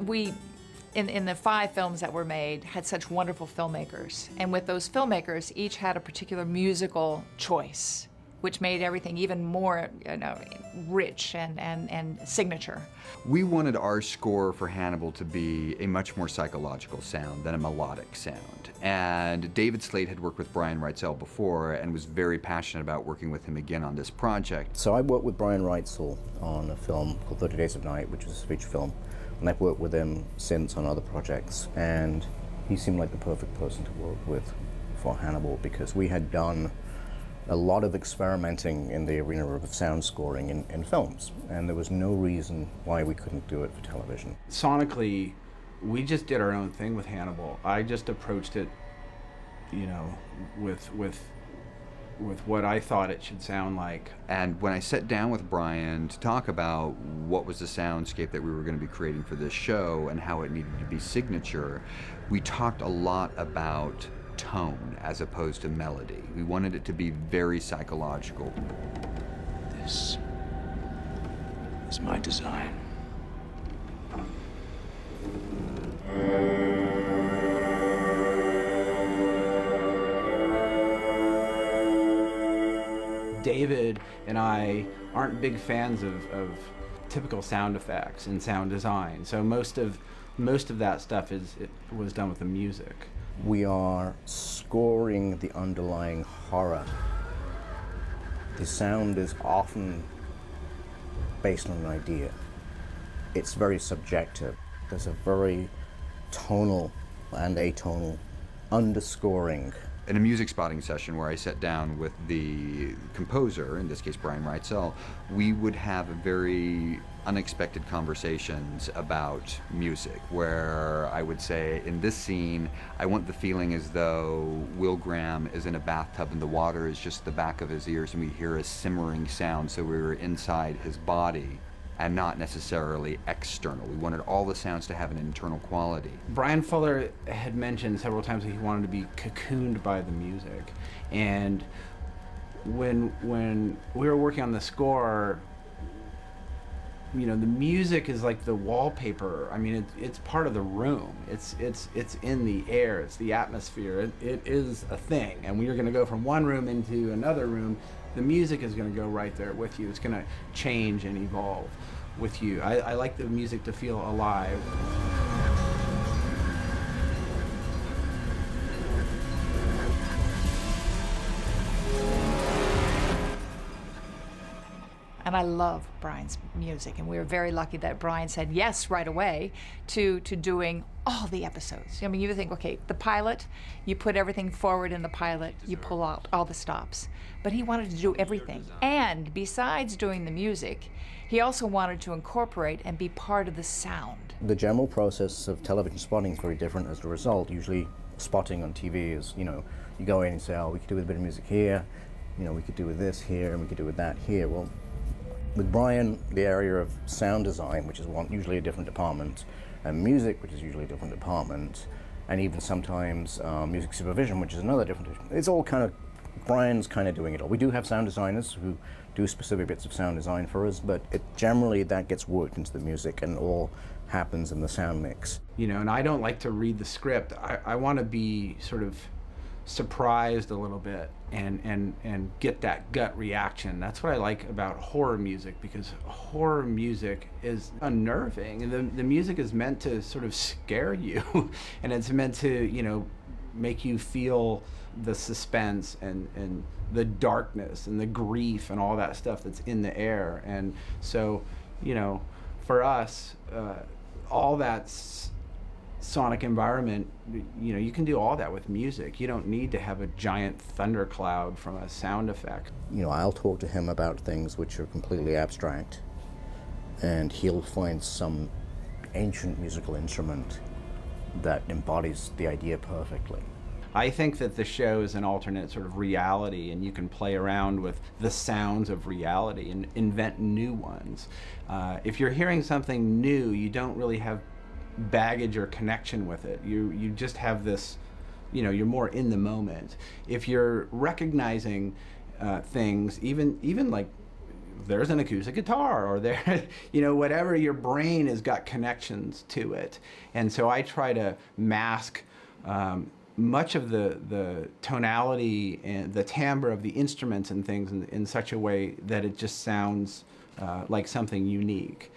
We, in the 5 films that were made, had such wonderful filmmakers. And with those filmmakers, each had a particular musical choice, which made everything even more rich and signature. We wanted our score for Hannibal to be a much more psychological sound than a melodic sound. And David Slade had worked with Brian Reitzell before and was very passionate about working with him again on this project. So I worked with Brian Reitzell on a film called 30 Days of Night, which was a feature film. And I've worked with him since on other projects. And he seemed like the perfect person to work with for Hannibal, because we had done a lot of experimenting in the arena of sound scoring in films, and there was no reason why we couldn't do it for television. Sonically, we just did our own thing with Hannibal. I just approached it, with what I thought it should sound like. And when I sat down with Brian to talk about what was the soundscape that we were going to be creating for this show and how it needed to be signature, we talked a lot about tone as opposed to melody. We wanted it to be very psychological. This is my design. David and I aren't big fans of typical sound effects and sound design, so most of that stuff was done with the music. We are scoring the underlying horror. The sound is often based on an idea. It's very subjective. There's a very tonal and atonal underscoring. In a music spotting session where I sat down with the composer, in this case Brian Reitzell, we would have very unexpected conversations about music, where I would say, in this scene, I want the feeling as though Will Graham is in a bathtub and the water is just the back of his ears and we hear a simmering sound, so we were inside his body and not necessarily external. We wanted all the sounds to have an internal quality. Brian Fuller had mentioned several times that he wanted to be cocooned by the music. And when we were working on the score, the music is like the wallpaper. I mean, it's part of the room. It's in the air. It's the atmosphere. It is a thing. And we are going to go from one room into another room. The music is going to go right there with you. It's going to change and evolve with you. I like the music to feel alive. And I love Brian's music, and we were very lucky that Brian said yes right away to doing all the episodes. I mean, you think, okay, the pilot, you put everything forward in the pilot, you pull out all the stops. But he wanted to do everything. And besides doing the music, he also wanted to incorporate and be part of the sound. The general process of television spotting is very different as a result. Usually spotting on TV is, you go in and say, oh, we could do with a bit of music here, we could do with this here, and we could do with that here. Well, with Brian, the area of sound design, which is usually a different department, and music, which is usually a different department, and even sometimes music supervision, which is another different. It's all Brian's kind of doing it all. We do have sound designers who do specific bits of sound design for us, but generally that gets worked into the music and all happens in the sound mix. And I don't like to read the script. I want to be sort of surprised a little bit and get that gut reaction. That's what I like about horror music, because horror music is unnerving, and the music is meant to sort of scare you and it's meant to make you feel the suspense and the darkness and the grief and all that stuff that's in the air. And so for us, all that's sonic environment, you can do all that with music. You don't need to have a giant thundercloud from a sound effect. I'll talk to him about things which are completely abstract, and he'll find some ancient musical instrument that embodies the idea perfectly. I think that the show is an alternate sort of reality, and you can play around with the sounds of reality and invent new ones. If you're hearing something new, you don't really have baggage or connection with it. You just have this, you're more in the moment. If you're recognizing things, even like there's an acoustic guitar, or there, you know, whatever, your brain has got connections to it. And so I try to mask much of the tonality and the timbre of the instruments and things in such a way that it just sounds like something unique.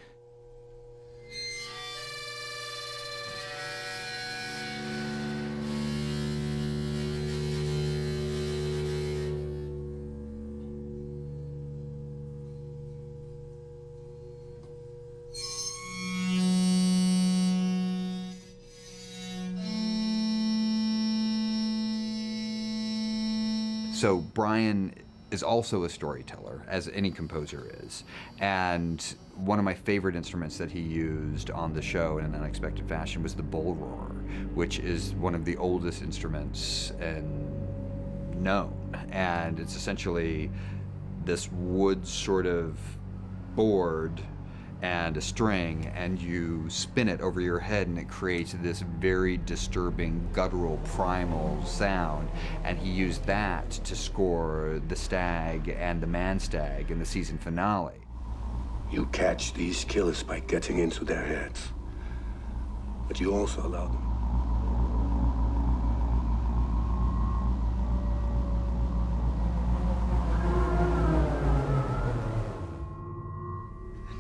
So Brian is also a storyteller, as any composer is. And one of my favorite instruments that he used on the show in an unexpected fashion was the bull roarer, which is one of the oldest instruments known. And it's essentially this wood sort of board and a string, and you spin it over your head, and it creates this very disturbing, guttural, primal sound. And he used that to score the stag and the man stag in the season finale. You catch these killers by getting into their heads, but you also allow them.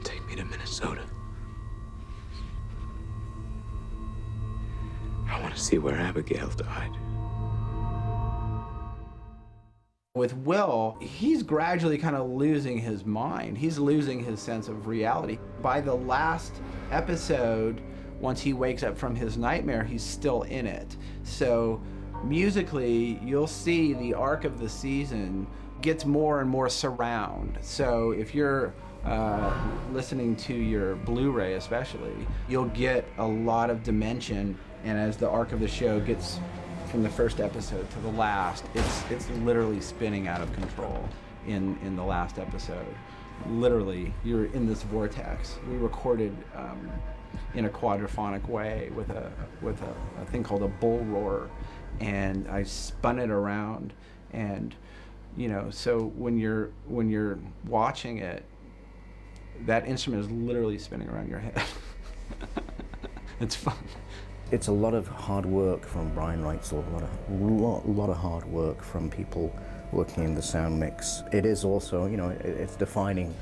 Take me to Minnesota. I want to see where Abigail died. With Will, he's gradually kind of losing his mind. He's losing his sense of reality. By the last episode, once he wakes up from his nightmare, he's still in it. So musically, you'll see the arc of the season gets more and more surround. So if you're listening to your Blu-ray especially, you'll get a lot of dimension, and as the arc of the show gets from the first episode to the last, it's literally spinning out of control in the last episode. Literally, you're in this vortex. We recorded in a quadraphonic way with a thing called a bull roar, and I spun it around, and you know, so when you're watching it, that instrument is literally spinning around your head. It's fun. It's a lot of hard work from Brian Reitzel, a lot of hard work from people working in the sound mix. It is also, you know, it's defining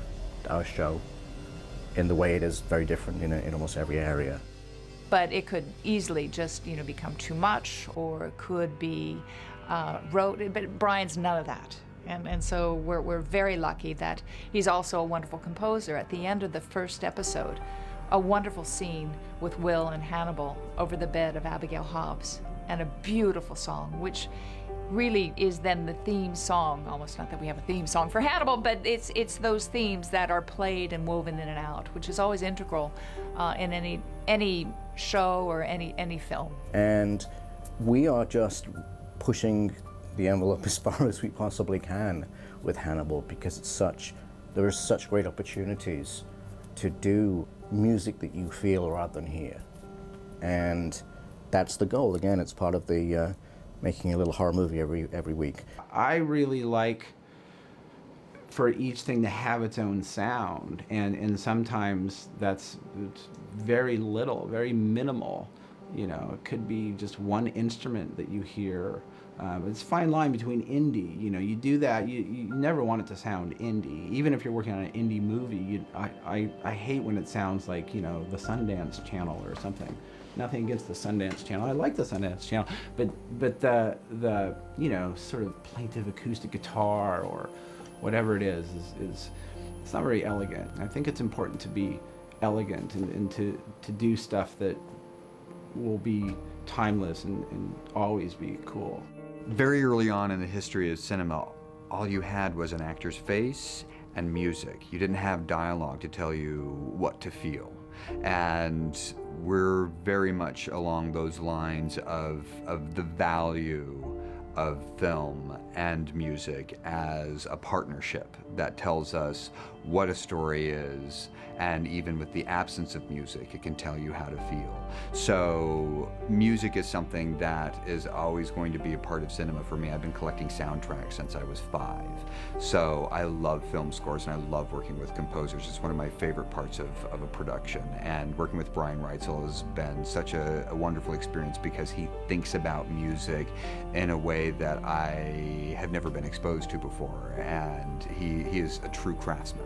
our show in the way it is very different in almost every area. But it could easily just, you know, become too much, or it could be rote. But Brian's none of that. And so we're very lucky that he's also a wonderful composer. At the end of the first episode, a wonderful scene with Will and Hannibal over the bed of Abigail Hobbs, and a beautiful song, which really is then the theme song, almost, not that we have a theme song for Hannibal, but it's those themes that are played and woven in and out, which is always integral in any show or any film. And we are just pushing the envelope as far as we possibly can with Hannibal, because there are such great opportunities to do music that you feel rather than hear. And that's the goal. Again, it's part of the making a little horror movie every week. I really like for each thing to have its own sound, and sometimes it's very little, very minimal. You know, it could be just one instrument that you hear. It's a fine line between indie. You know, you do that, you never want it to sound indie. Even if you're working on an indie movie, I hate when it sounds like, you know, the Sundance Channel or something. Nothing against the Sundance Channel. I like the Sundance Channel, but the you know, sort of plaintive acoustic guitar or whatever it is it's not very elegant. I think it's important to be elegant and to do stuff that will be timeless and always be cool. Very early on in the history of cinema, all you had was an actor's face and music. You didn't have dialogue to tell you what to feel. And we're very much along those lines of the value of film and music as a partnership that tells us what a story is, and even with the absence of music, it can tell you how to feel. So music is something that is always going to be a part of cinema for me. I've been collecting soundtracks since I was 5. So I love film scores and I love working with composers. It's one of my favorite parts of a production. And working with Brian Reitzel has been such a wonderful experience because he thinks about music in a way that I have never been exposed to before. And he is a true craftsman.